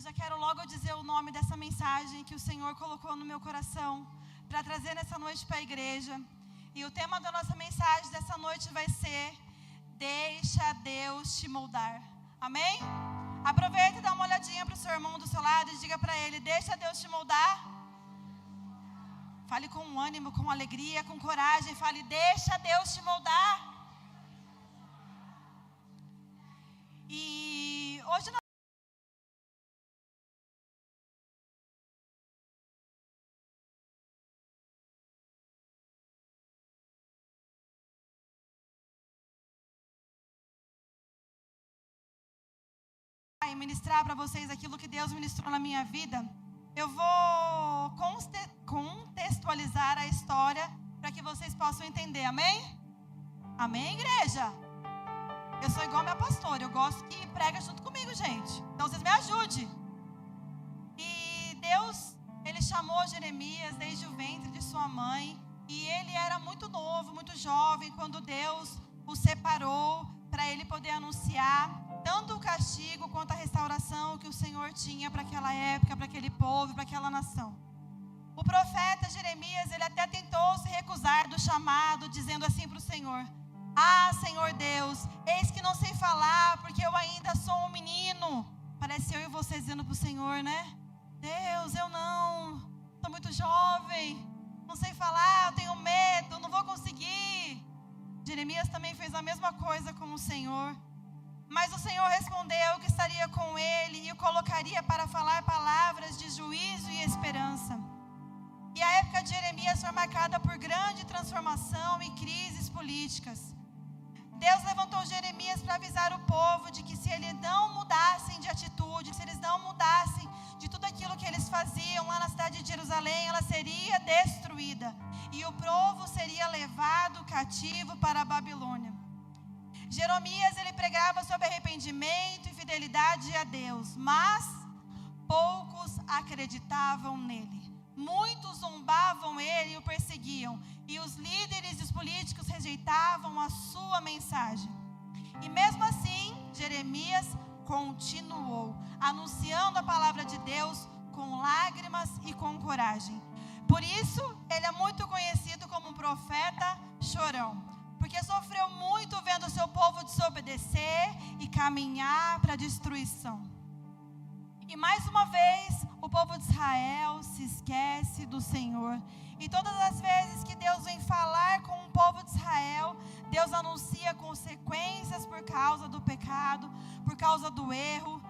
eu já quero logo dizer o nome dessa mensagem que o Senhor colocou no meu coração para trazer nessa noite para a igreja. E o tema da nossa mensagem dessa noite vai ser: deixa Deus te moldar. Amém? Aproveita e dá uma olhadinha para o seu irmão do seu lado e diga para ele: deixa Deus te moldar. Fale com ânimo, com alegria, com coragem. Fale: deixa Deus te moldar. E hoje nós vamos ministrar para vocês aquilo que Deus ministrou na minha vida. Eu vou contextualizar a história para que vocês possam entender. Amém? Amém, igreja? Eu sou igual minha pastora, eu gosto que prega junto comigo, gente. Então vocês me ajudem. E Deus, Ele chamou Jeremias desde o ventre de sua mãe. E ele era muito novo, muito jovem, quando Deus o separou para ele poder anunciar tanto o castigo quanto a restauração que o Senhor tinha para aquela época, para aquele povo, para aquela nação. O profeta Jeremias, ele até tentou se recusar do chamado, dizendo assim para o Senhor: ah, Senhor Deus, eis que não sei falar, porque eu ainda sou um menino. Parece eu e você dizendo para o Senhor, né? Deus, eu não, sou muito jovem, não sei falar, eu tenho medo, não vou conseguir. Jeremias também fez a mesma coisa com o Senhor. Mas o Senhor respondeu que estaria com ele e o colocaria para falar palavras de juízo e esperança. E a época de Jeremias foi marcada por grande transformação e crises políticas. Deus levantou Jeremias para avisar o povo de que se eles não mudassem de atitude, se eles não mudassem de tudo aquilo que eles faziam lá na cidade de Jerusalém, ela seria destruída. E o povo seria levado cativo para a Babilônia. Jeremias, ele pregava sobre arrependimento e fidelidade a Deus, mas poucos acreditavam nele. Muitos zombavam ele e o perseguiam, e os líderes e os políticos rejeitavam a sua mensagem. E mesmo assim, Jeremias continuou anunciando a palavra de Deus com lágrimas e com coragem. Por isso, ele é muito conhecido como um profeta chorão, porque sofreu muito vendo o seu povo desobedecer e caminhar para a destruição. E mais uma vez, o povo de Israel se esquece do Senhor. E todas as vezes que Deus vem falar com o povo de Israel, Deus anuncia consequências por causa do pecado, por causa do erro.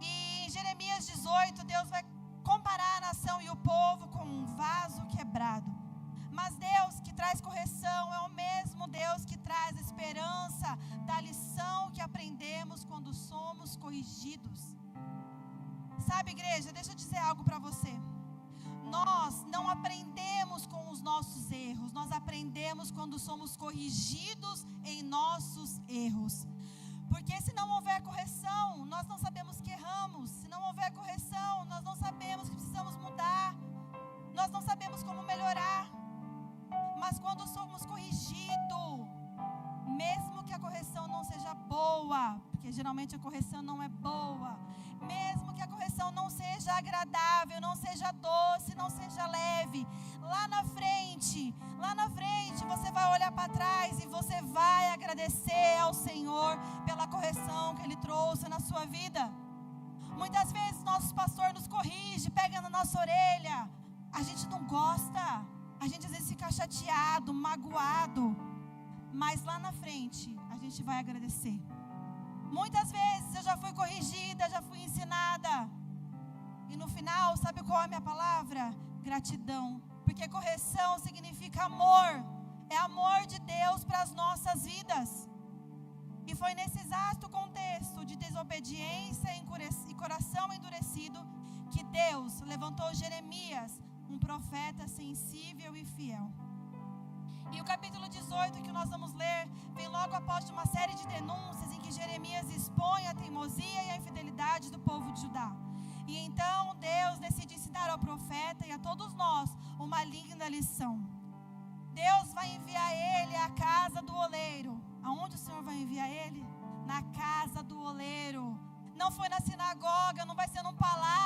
E em Jeremias 18, Deus vai comparar a nação e o povo com um vaso quebrado. Mas Deus que traz correção é o mesmo Deus que traz esperança da lição que aprendemos quando somos corrigidos. Sabe, igreja, deixa eu dizer algo para você. Nós não aprendemos com os nossos erros, nós aprendemos quando somos corrigidos em nossos erros. Porque se não houver correção, nós não sabemos que erramos. Se não houver correção, nós não sabemos que precisamos mudar. Nós não sabemos como melhorar. Mas quando somos corrigidos, mesmo que a correção não seja boa, porque geralmente a correção não é boa, mesmo que a correção não seja agradável, não seja doce, não seja leve, lá na frente você vai olhar para trás e você vai agradecer ao Senhor pela correção que Ele trouxe na sua vida. Muitas vezes nosso pastor nos corrige, pega na nossa orelha, a gente não gosta, a gente às vezes fica chateado, magoado, mas lá na frente a gente vai agradecer. Muitas vezes eu já fui corrigida, já fui ensinada, e no final, sabe qual é a minha palavra? Gratidão, porque correção significa amor, é amor de Deus para as nossas vidas. E foi nesse exato contexto de desobediência e coração endurecido que Deus levantou Jeremias, um profeta sensível e fiel. E o capítulo 18 que nós vamos ler vem logo após uma série de denúncias em que Jeremias expõe a teimosia e a infidelidade do povo de Judá. E então Deus decide ensinar ao profeta e a todos nós uma linda lição. Deus vai enviar ele à casa do oleiro. Aonde o Senhor vai enviar ele? Na casa do oleiro. Não foi na sinagoga, não vai ser num palácio.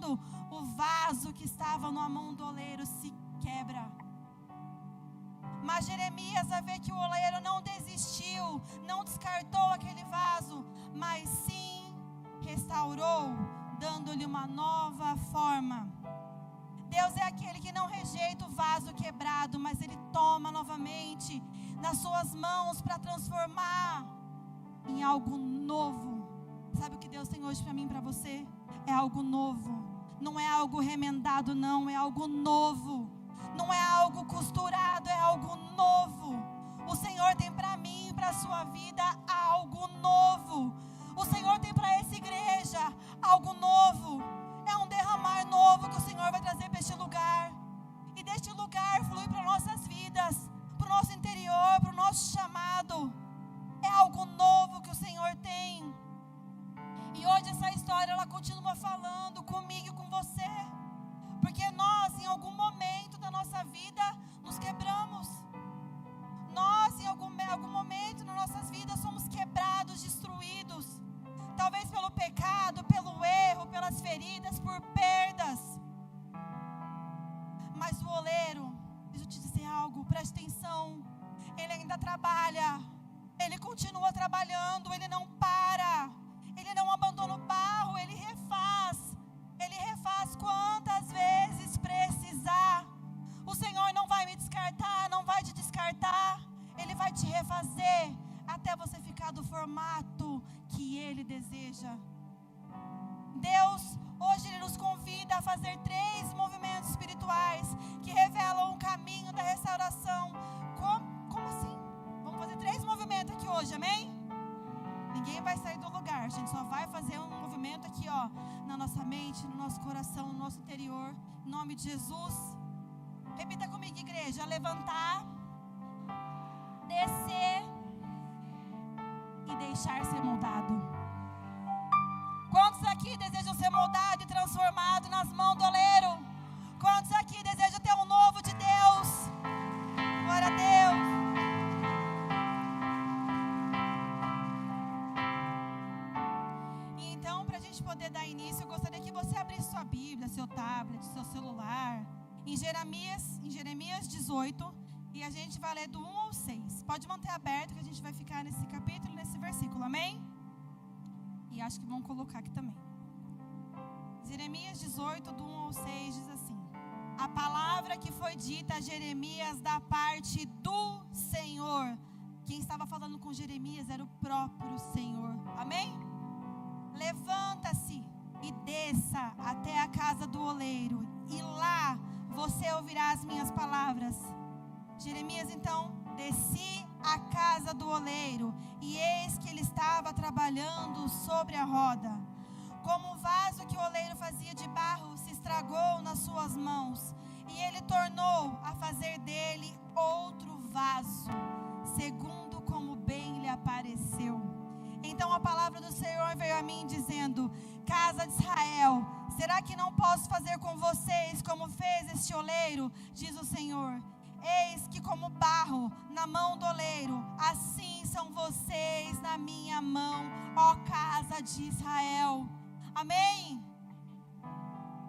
nisso, o vaso que estava na mão do oleiro se quebra. Mas Jeremias vai ver que o oleiro não desistiu, não descartou aquele vaso, mas sim restaurou, dando-lhe uma nova forma. Deus é aquele que não rejeita o vaso quebrado, mas Ele toma novamente nas suas mãos para transformar em algo novo. Sabe o que Deus tem hoje para mim e para você? É algo novo. Não é algo remendado, não. É algo novo. Não é algo costurado, é algo novo. O Senhor tem para mim e para a sua vida algo novo. O Senhor tem para essa igreja algo novo. É um derramar novo que o Senhor vai trazer para este lugar. E deste lugar flui para nossas vidas, para o nosso interior, para o nosso chamado. É algo novo que o Senhor tem. E hoje essa história, ela continua falando comigo e com você. Porque nós, em algum momento da nossa vida, nos quebramos. Nós, em algum momento nas nossas vidas, somos quebrados, destruídos. Talvez pelo pecado, pelo erro, pelas feridas, por perdas. Mas o oleiro, deixa eu te dizer algo, preste atenção. Ele ainda trabalha. Ele continua trabalhando, ele não para. Ele não abandona o barro, ele refaz. Ele refaz quantas vezes precisar. O Senhor não vai me descartar, não vai te descartar. Ele vai te refazer até você ficar do formato que Ele deseja. Deus, hoje Ele nos convida a fazer 3 movimentos espirituais que revelam o caminho da restauração. Como assim? Vamos fazer 3 movimentos aqui hoje, amém? Ninguém vai sair do lugar, a gente só vai fazer um movimento aqui, ó, na nossa mente, no nosso coração, no nosso interior, em nome de Jesus. Repita comigo, igreja: levantar, descer e deixar ser moldado. Quantos aqui desejam ser moldado e transformado nas mãos do oleiro? Quantos aqui desejam ter um novo de Deus? Glória a Deus. Poder dar início, eu gostaria que você abrisse sua Bíblia, seu tablet, seu celular, em Jeremias 18, e a gente vai ler do 1 ao 6. Pode manter aberto que a gente vai ficar nesse capítulo, nesse versículo, amém? E acho que vão colocar aqui também. Jeremias 18, do 1 ao 6, diz assim: a palavra que foi dita a Jeremias da parte do Senhor. Quem estava falando com Jeremias era o próprio Senhor, amém? Levanta-se e desça até a casa do oleiro, e lá você ouvirá as minhas palavras. Jeremias então desci à casa do oleiro, e eis que ele estava trabalhando sobre a roda. Como o vaso que o oleiro fazia de barro se estragou nas suas mãos, e ele tornou a fazer dele outro vaso, segundo como bem lhe apareceu. Então a palavra do Senhor veio a mim dizendo: casa de Israel, será que não posso fazer com vocês como fez este oleiro? Diz o Senhor. Eis que como barro na mão do oleiro, assim são vocês na minha mão, ó casa de Israel. Amém?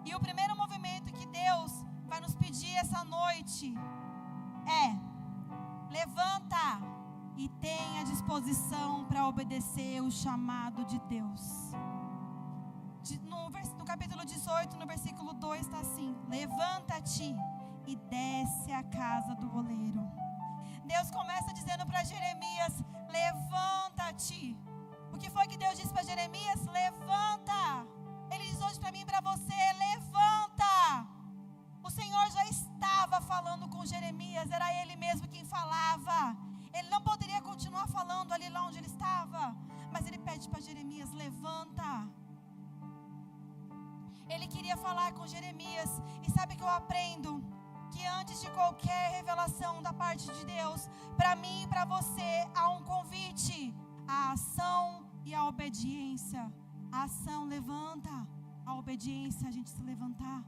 E o primeiro movimento que Deus vai nos pedir essa noite é: levanta e tenha disposição para obedecer o chamado de Deus. No capítulo 18, no versículo 2, está assim: levanta-te e desce a casa do oleiro. Deus começa dizendo para Jeremias: levanta-te. O que foi que Deus disse para Jeremias? Levanta. Ele diz hoje para mim e para você: levanta. O Senhor já estava falando com Jeremias, era Ele mesmo quem falava. Ele não poderia continuar falando ali lá onde ele estava, mas ele pede para Jeremias: levanta. Ele queria falar com Jeremias. E sabe que eu aprendo? Que antes de qualquer revelação da parte de Deus, para mim e para você, há um convite: a ação e a obediência. A ação levanta, a obediência, a gente se levantar.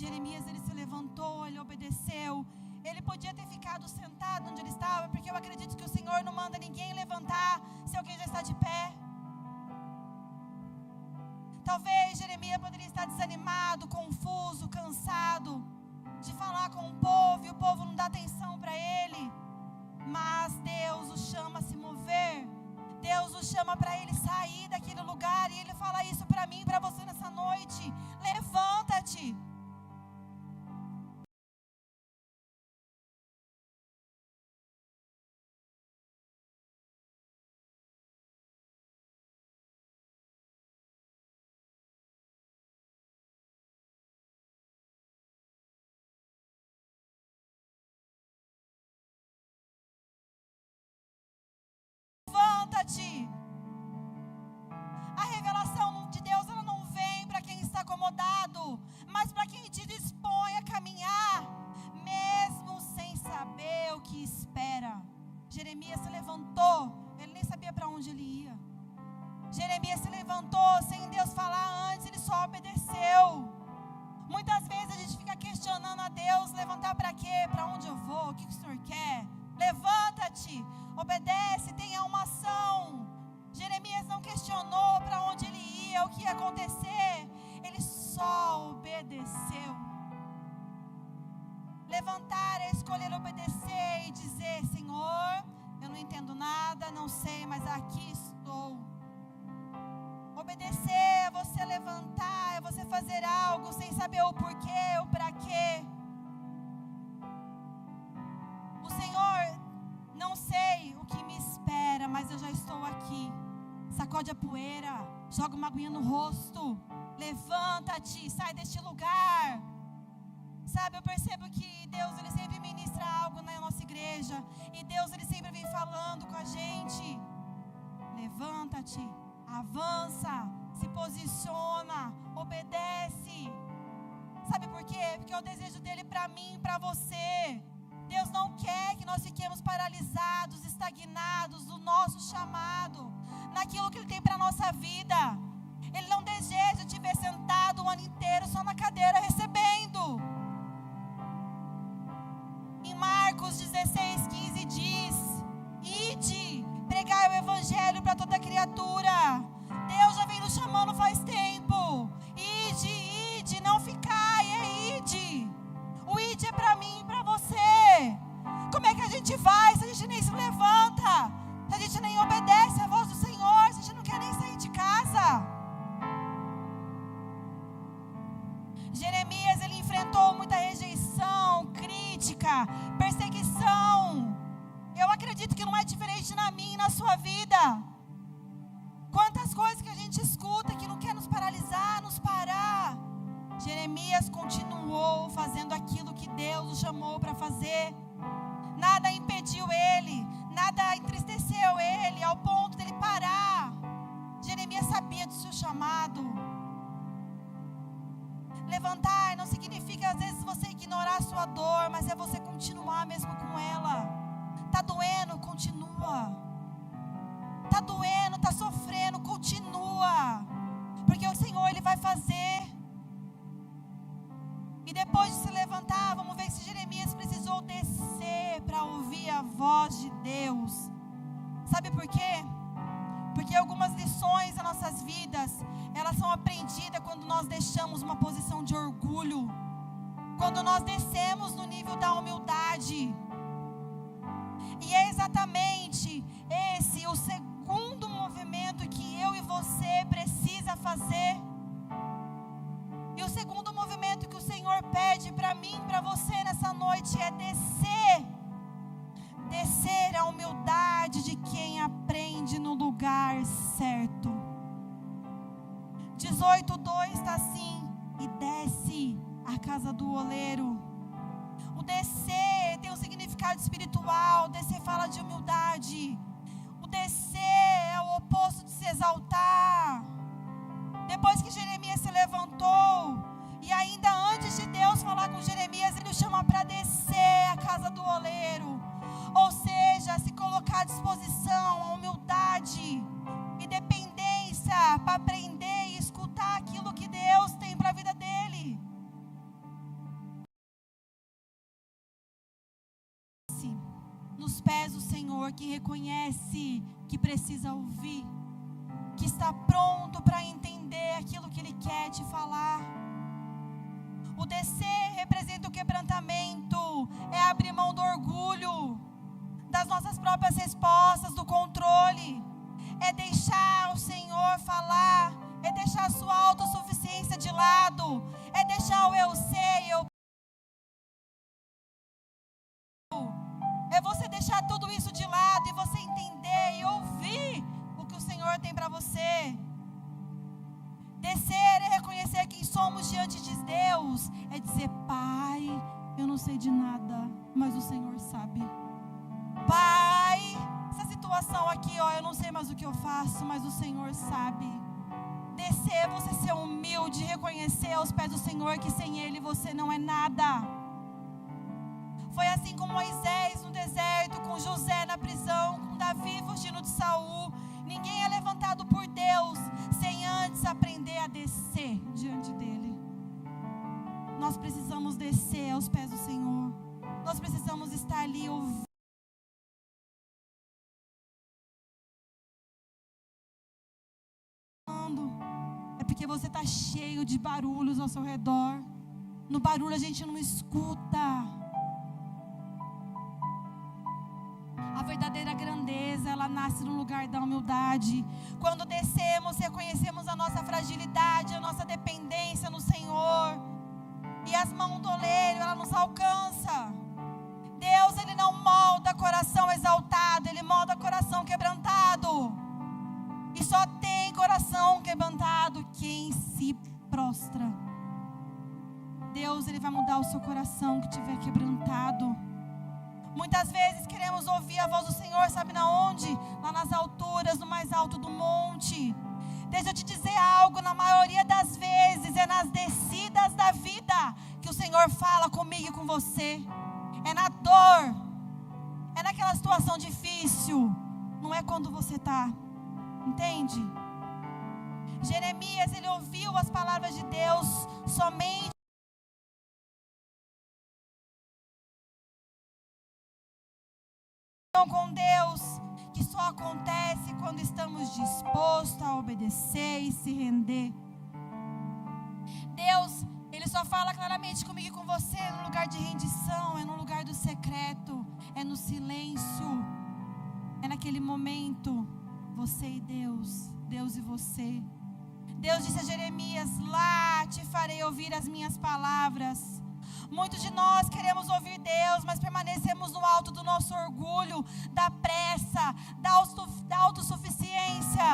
Jeremias, ele se levantou, ele obedeceu. Ele podia ter ficado sentado onde ele estava, porque eu acredito que o Senhor não manda ninguém levantar se alguém já está de pé. Talvez Jeremias poderia estar desanimado, confuso, cansado de falar com o povo e o povo não dá atenção para ele. Mas Deus o chama a se mover. Deus o chama para ele sair daquele lugar. E ele fala isso para mim e para você nessa noite. Levanta-te. Levanta-te. A revelação de Deus, ela não vem para quem está acomodado, mas para quem te dispõe a caminhar, mesmo sem saber o que espera. Jeremias se levantou, ele nem sabia para onde ele ia. Jeremias se levantou sem Deus falar antes, ele só obedeceu. Muitas vezes a gente fica questionando a Deus: levantar para quê? Para onde eu vou? O que o Senhor quer? Levanta-te, obedece, tenha uma ação. Jeremias não questionou para onde ele ia, o que ia acontecer. Ele só obedeceu. Levantar é escolher obedecer e dizer: Senhor, eu não entendo nada, não sei, mas aqui estou. Obedecer é você levantar, é você fazer algo sem saber o porquê, o para quê. O Senhor, não sei o que me espera, mas eu já estou aqui. Sacode a poeira, joga uma aguinha no rosto, levanta-te, sai deste lugar. Sabe, eu percebo que Deus, Ele sempre ministra algo na nossa igreja. E Deus, Ele sempre vem falando com a gente. Levanta-te, avança, se posiciona, obedece. Sabe por quê? Porque é o desejo dEle para mim e para você. Deus não quer que nós fiquemos paralisados, estagnados no nosso chamado, naquilo que Ele tem para a nossa vida. Ele não deseja te ver sentado o ano inteiro só na cadeira recebendo. Em Marcos 16:15 diz: ide, pregai o evangelho para toda criatura. Deus já vem nos chamando faz tempo. Ide, não ficai, é ide. O ide é para mim e para você. Como é que a gente vai se a gente nem se levanta? Se a gente nem obedece à voz do Senhor, se a gente não quer nem sair de casa? Jeremias, ele enfrentou muita rejeição, crítica, perseguição. Eu acredito que não é diferente na minha e na sua vida. Quantas coisas que a gente escuta que não quer nos paralisar, nos parar. Jeremias continuou fazendo aquilo que Deus o chamou para fazer. Nada impediu ele, nada entristeceu ele ao ponto dele parar. Jeremias sabia do seu chamado. Levantar não significa às vezes você ignorar a sua dor, mas é você continuar mesmo com ela. Tá doendo? Continua. Tá doendo, tá sofrendo? Continua. Porque o Senhor, Ele vai fazer. E depois de se levantar, vamos ver se Jeremias precisou descer para ouvir a voz de Deus. Sabe por quê? Porque algumas lições das nossas vidas, elas são aprendidas quando nós deixamos uma posição de orgulho. Quando nós descemos no nível da humildade. E é exatamente esse o segundo movimento que eu e você precisa fazer. E o segundo movimento que o Senhor pede para mim e para você nessa noite é descer. Descer a humildade de quem aprende no lugar certo. 18:2 está assim: e desce à casa do oleiro. O descer tem um significado espiritual. Descer fala de humildade. O descer é o oposto de se exaltar. Depois que Jeremias se levantou, e ainda antes de Deus falar com Jeremias, Ele o chama para descer à casa do oleiro. Ou seja, se colocar à disposição, a humildade e dependência para aprender e escutar aquilo que Deus tem para a vida dele. Nos pés do Senhor, que reconhece que precisa ouvir, que está pronto para entender aquilo que Ele quer te falar. O descer representa o quebrantamento, é abrir mão do orgulho, das nossas próprias respostas, do controle. É deixar o Senhor falar, é deixar a sua autossuficiência de lado, é deixar o eu sei, é você deixar tudo isso de lado e você entender e ouvir o que o Senhor tem para você. Descer é reconhecer quem somos diante de Deus, é dizer: Pai, eu não sei de nada, mas o Senhor sabe. Pai, essa situação aqui, eu não sei mais o que eu faço, mas o Senhor sabe. Descer é você ser humilde, reconhecer aos pés do Senhor que sem Ele você não é nada. Foi assim com Moisés no deserto, com José na prisão, com Davi fugindo de Saul. Ninguém é levantado por Deus sem antes aprender a descer diante dEle. Nós precisamos descer aos pés do Senhor. Nós precisamos estar ali ouvindo. É porque você está cheio de barulhos ao seu redor. No barulho a gente não escuta a verdadeira grandeza. Ela nasce no lugar da humildade. Quando descemos, reconhecemos a nossa fragilidade, a nossa dependência no Senhor, e as mãos do oleiro, ela nos alcança. Deus, Ele não molda coração exaltado, Ele molda coração quebrantado. E só tem coração quebrantado quem se prostra. Deus, Ele vai mudar o seu coração que estiver quebrantado. Muitas vezes queremos ouvir a voz do Senhor, sabe na onde? Lá nas alturas, no mais alto do monte. Deixa eu te dizer algo, na maioria das vezes é nas descidas da vida que o Senhor fala comigo e com você. É na dor, é naquela situação difícil, não é quando você está, entende? Jeremias, ele ouviu as palavras de Deus somente com Deus, que só acontece quando estamos dispostos a obedecer e se render. Deus, Ele só fala claramente comigo e com você no lugar de rendição, é no lugar do secreto, é no silêncio, é naquele momento, você e Deus, Deus e você. Deus disse a Jeremias: lá te farei ouvir as minhas palavras. Muitos de nós queremos ouvir Deus, mas permanecemos no alto do nosso orgulho, da pressa, da autossuficiência.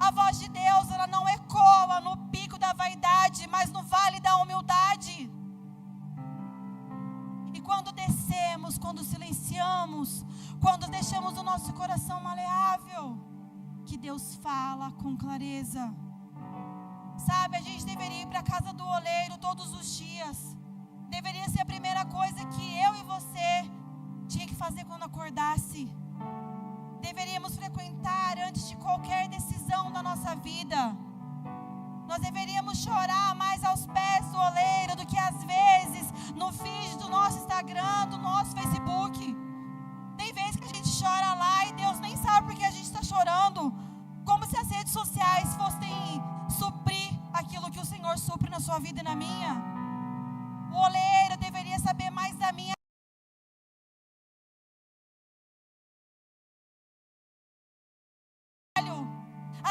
A voz de Deus, ela não ecoa no pico da vaidade, mas no vale da humildade. E quando descemos, quando silenciamos, quando deixamos o nosso coração maleável, que Deus fala com clareza. Sabe, a gente deveria ir para a casa do oleiro todos os dias. Deveria ser a primeira coisa que eu e você tinha que fazer quando acordasse. Deveríamos frequentar antes de qualquer decisão da nossa vida. Nós deveríamos chorar mais aos pés do oleiro do que às vezes no feed do nosso Instagram, do nosso Facebook. Tem vezes que a gente chora lá e Deus nem sabe por que a gente está chorando. Como se as redes sociais fossem suprir aquilo que o Senhor supre na sua vida e na minha. O oleiro deveria saber mais da minha.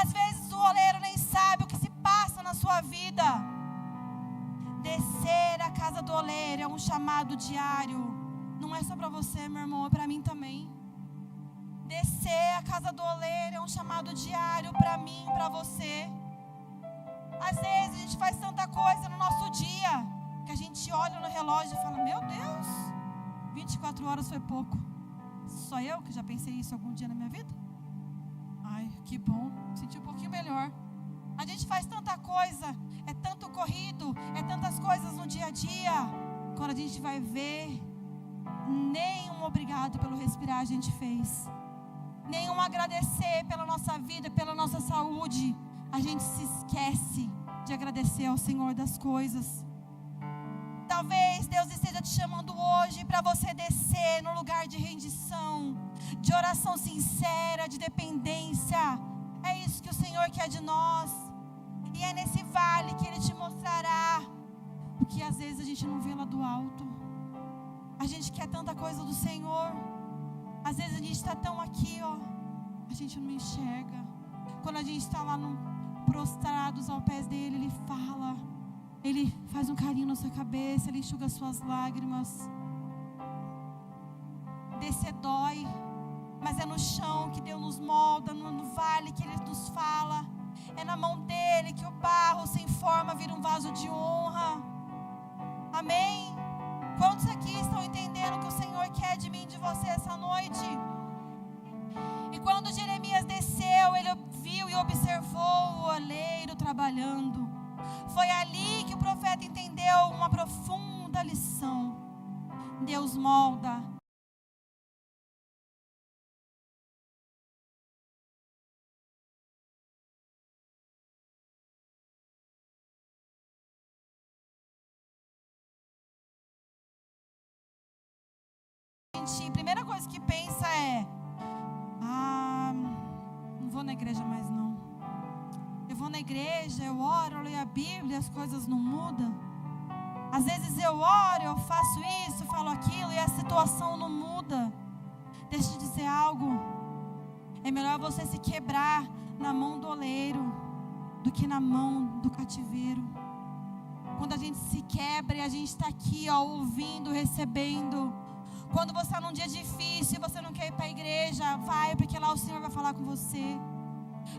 Às vezes o oleiro nem sabe o que se passa na sua vida. Descer à casa do oleiro é um chamado diário. Não é só para você, meu irmão, é para mim também. Descer à casa do oleiro é um chamado diário para mim, para você. Às vezes a gente faz tanta coisa no nosso dia que a gente olha no relógio e fala: meu Deus, 24 horas foi pouco. Só eu que já pensei isso algum dia na minha vida? Ai, que bom, senti um pouquinho melhor. A gente faz tanta coisa, é tanto corrido, é tantas coisas no dia a dia. Quando a gente vai ver, nenhum obrigado pelo respirar a gente fez. Nenhum agradecer pela nossa vida, pela nossa saúde. A gente se esquece de agradecer ao Senhor das coisas. Talvez Deus esteja te chamando hoje para você descer no lugar de rendição, de oração sincera, de dependência. É isso que o Senhor quer de nós. E é nesse vale que Ele que às vezes a gente não vê lá do alto. A gente quer tanta coisa do Senhor. Às vezes a gente está tão aqui, ó, a gente não enxerga. Quando a gente está lá prostrados aos pés dele, Ele fala, Ele faz um carinho na sua cabeça, Ele enxuga as suas lágrimas. Descer dói, mas é no chão que Deus nos molda, no vale que Ele nos fala. É na mão dEle que o barro sem forma vira um vaso de honra. Amém? Quantos aqui estão entendendo o que o Senhor quer de mim e de você essa noite? E quando Jeremias desceu, ele viu e observou o oleiro trabalhando. Foi ali que o profeta entendeu uma profunda lição. Deus molda. A primeira coisa que pensa é: não vou na igreja mais não. Eu vou na igreja, eu oro, eu leio a Bíblia, as coisas não mudam. Às vezes eu oro, eu faço isso, falo aquilo e a situação não muda. Deixa eu te dizer algo. É melhor você se quebrar na mão do oleiro do que na mão do cativeiro. Quando a gente se quebra e a gente está aqui, ó, ouvindo, recebendo. Quando você está num dia difícil e você não quer ir para a igreja, vai, porque lá o Senhor vai falar com você.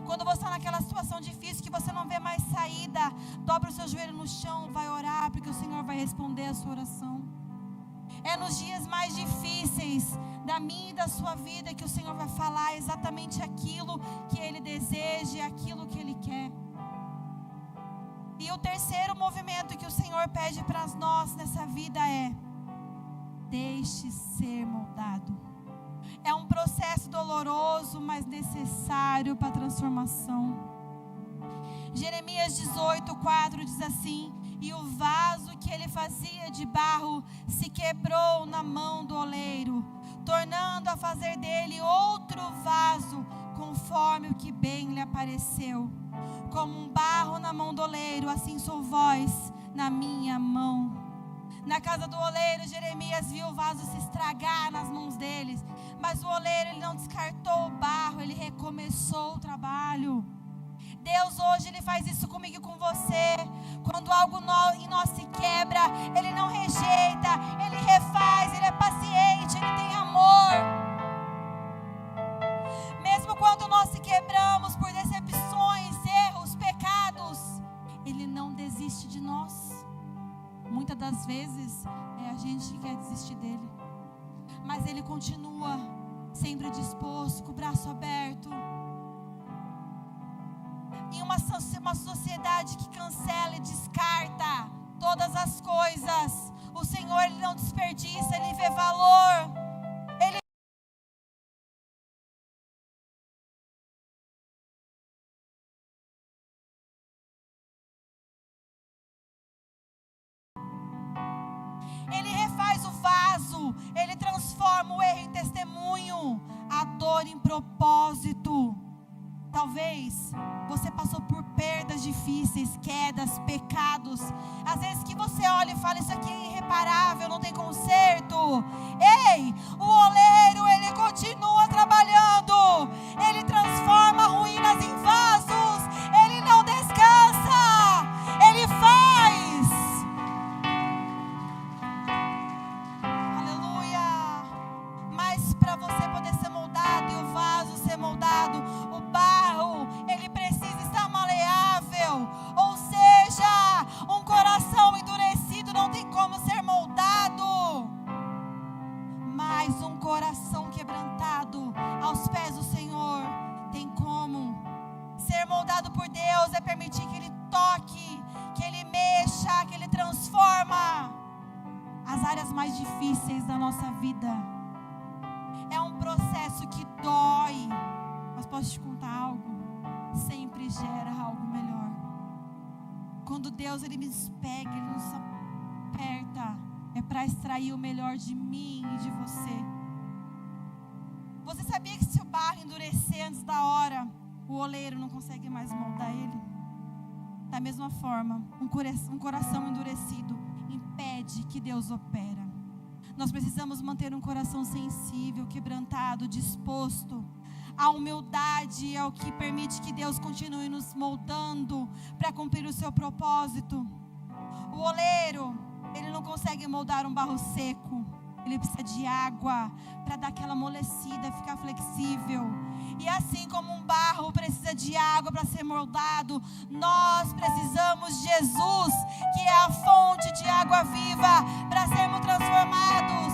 Quando você está naquela situação difícil que você não vê mais saída, dobra o seu joelho no chão, vai orar, porque o Senhor vai responder a sua oração. É nos dias mais difíceis da minha e da sua vida que o Senhor vai falar exatamente aquilo que Ele deseja, aquilo que Ele quer. E o terceiro movimento que o Senhor pede para nós nessa vida é: deixe ser moldado. É um processo doloroso, mas necessário para a transformação. Jeremias 18:4 diz assim: e o vaso que ele fazia de barro se quebrou na mão do oleiro, tornando a fazer dele outro vaso, conforme o que bem lhe apareceu. Como um barro na mão do oleiro, assim sou vós na minha mão. Na casa do oleiro, Jeremias viu o vaso se estragar nas mãos deles. Mas o oleiro, ele não descartou o barro, ele recomeçou o trabalho. Deus hoje, Ele faz isso comigo e com você. Quando algo em nós se quebra, Ele não rejeita, Ele refaz, Ele é paciente, Ele tem amor. Mesmo quando nós se quebramos por decepções, erros, pecados, Ele não desiste de nós. Muitas das vezes é a gente que quer desistir dele, mas Ele continua sempre disposto, com o braço aberto. Em uma sociedade que cancela e descarta todas as coisas, o Senhor, Ele não desperdiça, Ele vê valor. Ele refaz o vaso, Ele transforma o erro em testemunho, a dor em propósito. Talvez você passou por perdas difíceis, quedas, pecados. Às vezes que você olha e fala: isso aqui é irreparável, não tem conserto. Ei, o oleiro, ele continua trabalhando. Ele transforma ruínas em vasos. Ele não descansa. Ele faz. Aleluia. Mas para você poder ser moldado e o vaso ser moldado, o barro, ele precisa estar maleável. Ou seja, um coração endurecido não tem como ser moldado. Mas um coração quebrantado aos pés do Senhor tem como. Ser moldado por Deus é permitir que Ele toque, que Ele mexa, que Ele transforma as áreas mais difíceis da nossa vida. É um processo que dói, mas posso te contar algo? Sempre gera algo melhor. Quando Deus, Ele nos pega, Ele nos aperta, é para extrair o melhor de mim e de você. Você sabia que se o barro endurecer antes da hora, o oleiro não consegue mais moldar ele? Da mesma forma, um coração endurecido impede que Deus opera. Nós precisamos manter um coração sensível, quebrantado, disposto. A humildade é o que permite que Deus continue nos moldando para cumprir o seu propósito. O oleiro, ele não consegue moldar um barro seco. Ele precisa de água para dar aquela amolecida, ficar flexível. E assim como um barro precisa de água para ser moldado, nós precisamos de Jesus, que é a fonte de água viva, para sermos transformados.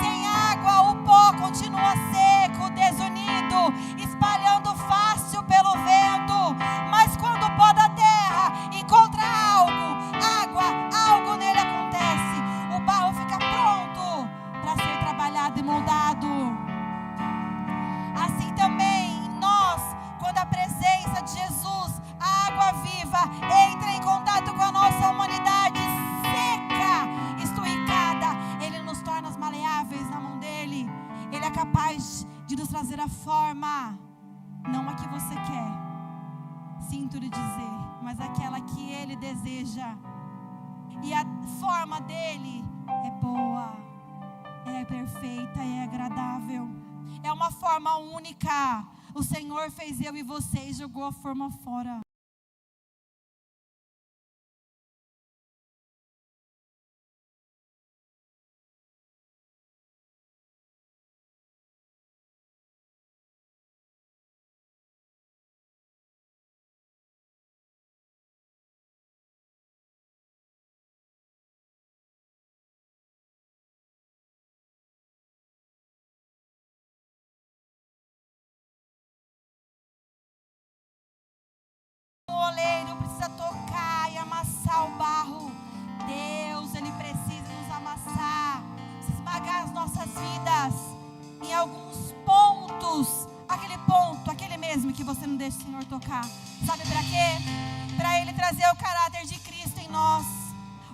Sem água, o pó continua seco, desunido, espalhando fácil pelo vento. Mas quando o pó da terra encontra algo nele acontece. O barro fica pronto para ser trabalhado e moldado. Assim também nós, quando a presença de Jesus, a água viva, entra em contato com a nossa humanidade seca, esturricada, Ele nos torna maleáveis na mão dEle. Ele é capaz de nos trazer a forma, não a que você quer, sinto lhe dizer, mas aquela que Ele deseja. E a forma dEle é boa, é perfeita, é agradável. É uma forma única. O Senhor fez eu e você e jogou a forma fora. O oleiro precisa tocar e amassar o barro. Deus, Ele precisa nos amassar, esmagar as nossas vidas em alguns pontos. Aquele mesmo que você não deixa o Senhor tocar. Sabe para quê? Para Ele trazer o caráter de Cristo em nós.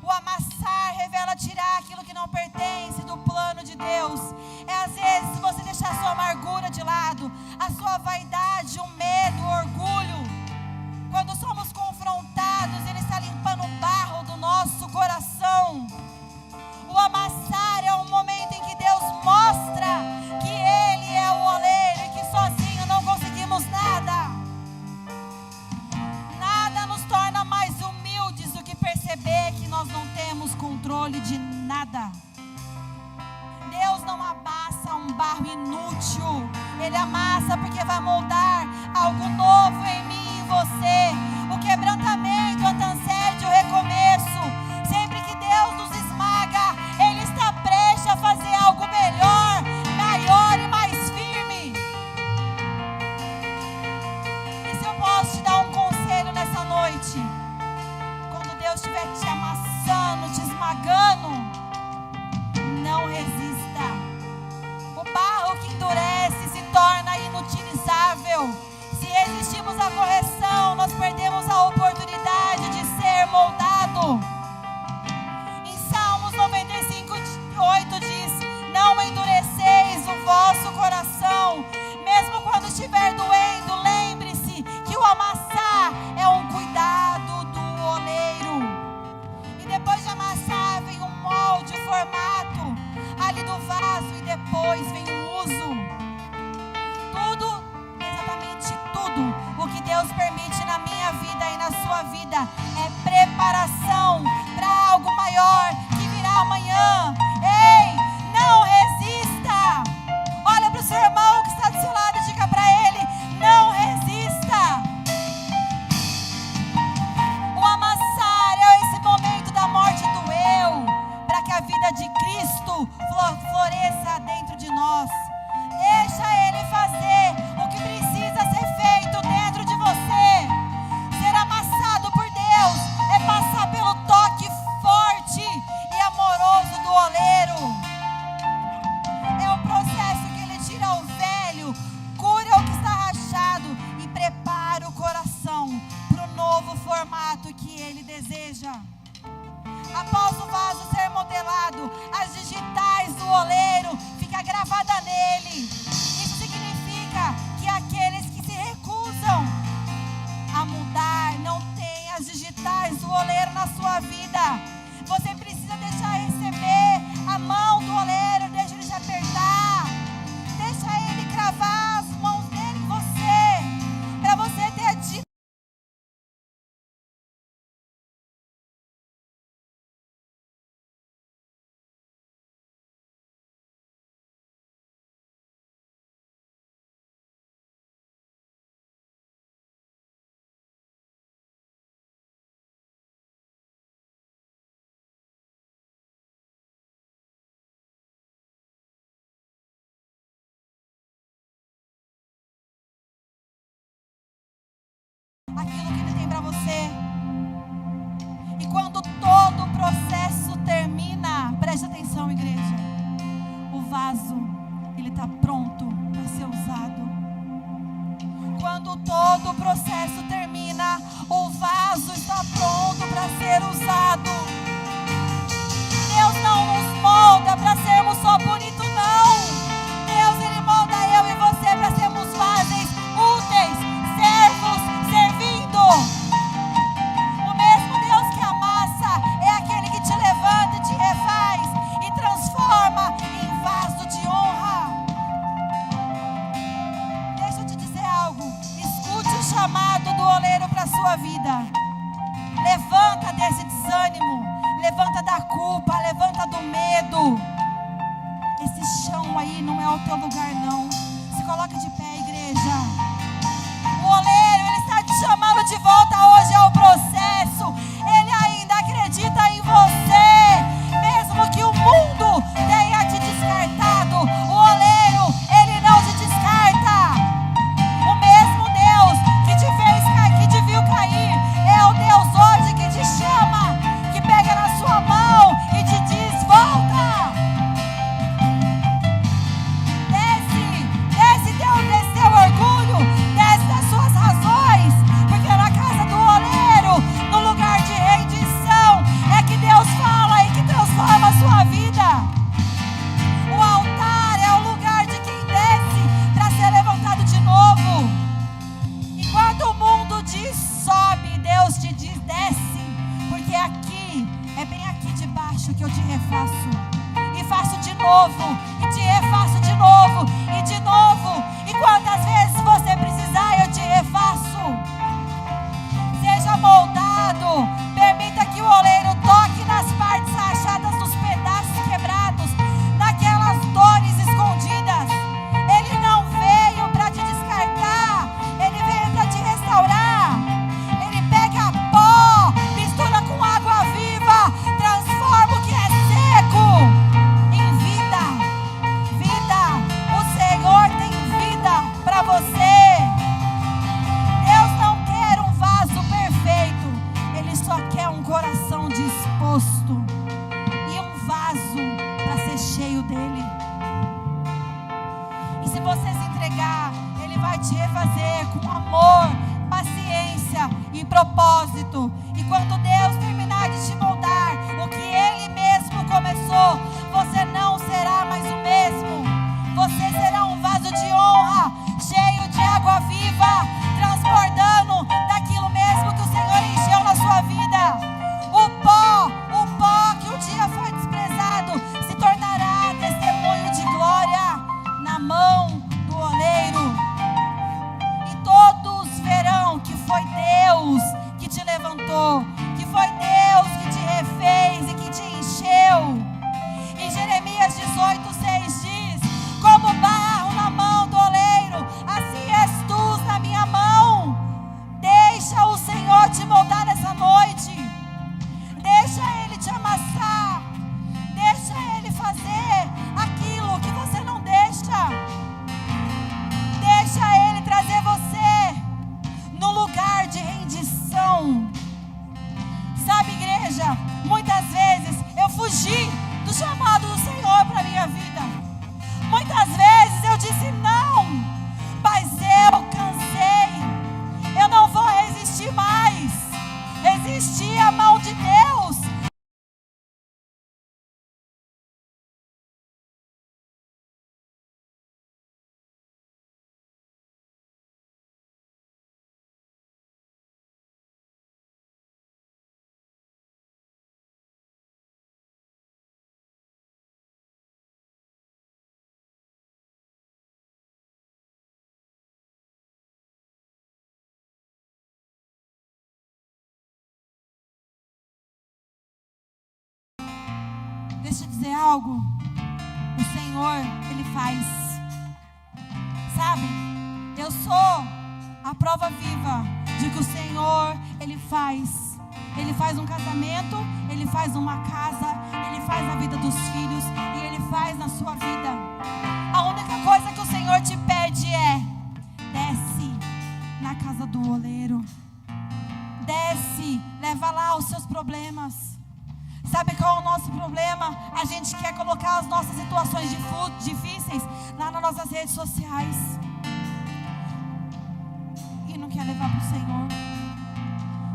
O amassar revela tirar aquilo que não pertence do plano de Deus. É às vezes você deixar a sua amargura de lado, a sua vaidade, o medo, o orgulho. Quando somos confrontados, Ele está limpando o barro do nosso coração. O amassar é um momento em que Deus mostra que Ele é o oleiro e que sozinho não conseguimos nada. Nada nos torna mais humildes do que perceber que nós não temos controle de nada. Deus não amassa um barro inútil. Ele amassa porque vai moldar algo novo em mim. Você, o quebrantamento, o antecede, o recomeço. Sempre que Deus nos esmaga, Ele está prestes a fazer algo melhor, maior e mais firme. E se eu posso te dar um conselho nessa noite, quando Deus estiver te amassando, te esmagando, não resista. O barro que endurece se torna inutilizável. Se resistimos à correção, nós perdemos a oportunidade de ser moldado. Em Salmos 95:8 diz: não endureceis o vosso coração. Mesmo quando estiver doendo, lembre-se que o amassar é um cuidado do oleiro. E depois de amassar vem um molde, o formato ali do vaso, e depois vem o uso. O que Deus permite na minha vida e na sua vida é preparação para algo maior que virá amanhã. Ei, não resista. Olha para o seu irmão que está do seu lado e diga para ele: não resista. O amassar é esse momento da morte do eu, para que a vida de Cristo floresça dentro de nós. Deixa Ele fazer o que precisa ser feito dentro de você. Ser amassado por Deus é passar pelo toque forte e amoroso do oleiro. É o processo que Ele tira o velho, cura o que está rachado e prepara o coração para o novo formato que Ele deseja. Após o vaso ser modelado, as digitais do oleiro ficam gravadas nele. Isso significa que aqueles que se recusam a mudar não têm as digitais metais do oleiro na sua vida. Você precisa deixar receber a mão do oleiro, deixa ele te apertar, deixa ele cravar as mãos dele em você, para você ter a dica. Aquilo que ele tem para você. E quando todo o processo termina, preste atenção, igreja, o vaso, ele está pronto para ser usado. Quando todo o processo termina, o vaso está pronto para ser usado. Deus não nos molda para sermos só bonitos, não. Deus, ele molda eu e você para sermos vasos úteis, servos, servindo. O mesmo Deus que amassa é aquele que te levanta, te refaz e transforma em vaso de honra. Deixa eu te dizer algo. Escute o chamado do oleiro para a sua vida. Levanta desse desânimo, levanta da culpa, levanta do medo. Esse chão aí não é o teu lugar, não. Se coloca de pé, igreja. O oleiro, ele está te chamando de volta hoje ao processo. Ele ainda acredita em você, mesmo que o mundo tenha te descartado. O oleiro, ele não te descarta. O mesmo Deus que te fez cair, que te viu cair, é o Deus hoje que te chama, que pega na sua mão e te diz: volta. Desce teu orgulho, desce das suas razões, porque na casa do oleiro, no lugar de rendição, é que Deus fala e que transforma a sua vida. O altar é o lugar de quem desce para ser levantado de novo. Enquanto o mundo diz sobe, Deus te diz desce, porque aqui, é bem aqui debaixo que eu te refaço. E faço de novo, e te refaço de novo, e de novo. E quantas vezes você precisar, eu te refaço. Seja moldado, permita que o oleiro toque nas partes rachadas, nos pedaços quebrados, naquelas dores escondidas. Ele não veio para te descartar, ele veio para te restaurar. Ele pega pó, mistura com água viva, transforma o que é seco em vida. Vida, o Senhor tem vida para você. Deus não quer um vaso perfeito, Ele só quer um coração disposto e um vaso para ser cheio dele. E se você se entregar, Ele vai te refazer com amor, paciência e propósito. E quando Deus terminar de te moldar, o que Ele mesmo começou, você não será mais o mesmo. Você será um vaso de honra, cheio de água viva, transbordando daquilo mesmo que o Senhor encheu na sua vida. O pó que um dia foi desprezado, se tornará testemunho de glória na mão do oleiro. E todos verão que foi Deus que te levantou, que foi Deus que te refez e que te encheu. Em Jeremias 18:6 diz: como barro na mão do oleiro, assim és tu na minha mão. Deixa o Senhor te moldar nessa noite. Deixa Ele te amassar. Deixa Ele fazer aquilo que você não deixa. Deixa Ele trazer você no lugar de rendição. Sabe, igreja, muitas vezes eu fugi do chamado do Senhor para a minha vida. Muitas vezes eu disse não, mas eu cansei. Eu não vou resistir mais. Resistir à mão de Deus. deixa eu dizer algo. O Senhor, Ele faz. Sabe? Eu sou a prova viva de que o Senhor, Ele faz. Ele faz um casamento, Ele faz uma casa, Ele faz na vida dos filhos e Ele faz na sua vida. A única coisa que o Senhor te pede é: desce na casa do oleiro. Desce, leva lá os seus problemas. Sabe qual é o nosso problema? A gente quer colocar as nossas situações difíceis lá nas nossas redes sociais e não quer levar para o Senhor.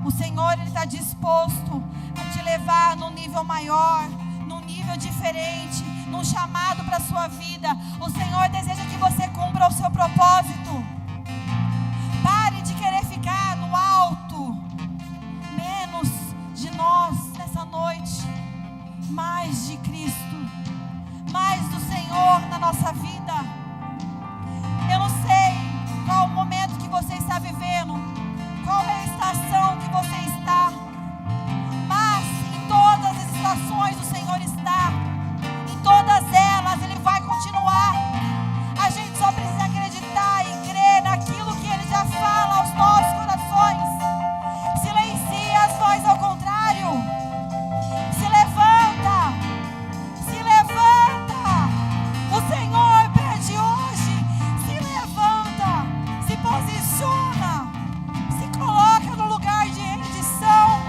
O Senhor, Ele está disposto a te levar num nível maior, num nível diferente, num chamado para a sua vida. O Senhor deseja que você cumpra o seu propósito. Pare de querer ficar no alto. Menos de nós nessa noite, mais de Cristo, mais do Senhor na nossa vida. Eu não sei qual o momento que você está vivendo, qual é a estação que você está, mas em todas as estações o Senhor está, em todas elas Ele vai continuar. A gente só precisa acreditar e crer naquilo que Ele já fala aos nossos corações. Silencia as vozes ao contrário. Se levanta, se levanta. O Senhor pede hoje: se levanta, se posiciona, se coloca no lugar de rendição.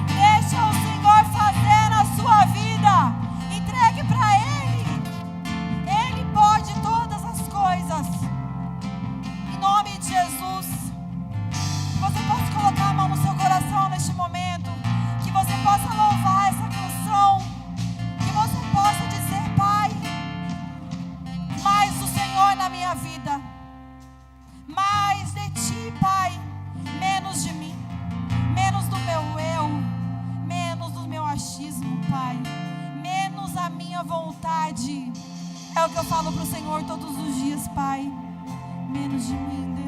Deixa o Senhor fazer na sua vida. Entregue para Ele. Ele pode todas as coisas. Em nome de Jesus. Você possa colocar a mão no seu coração neste momento. Que você possa louvar essa canção. Que você possa dizer: Pai, mais do Senhor na minha vida. Mais de Ti, Pai. Menos de mim. Menos do meu eu. Menos do meu achismo, Pai. Menos a minha vontade. É o que eu falo para o Senhor todos os dias, Pai. Menos de mim, Deus.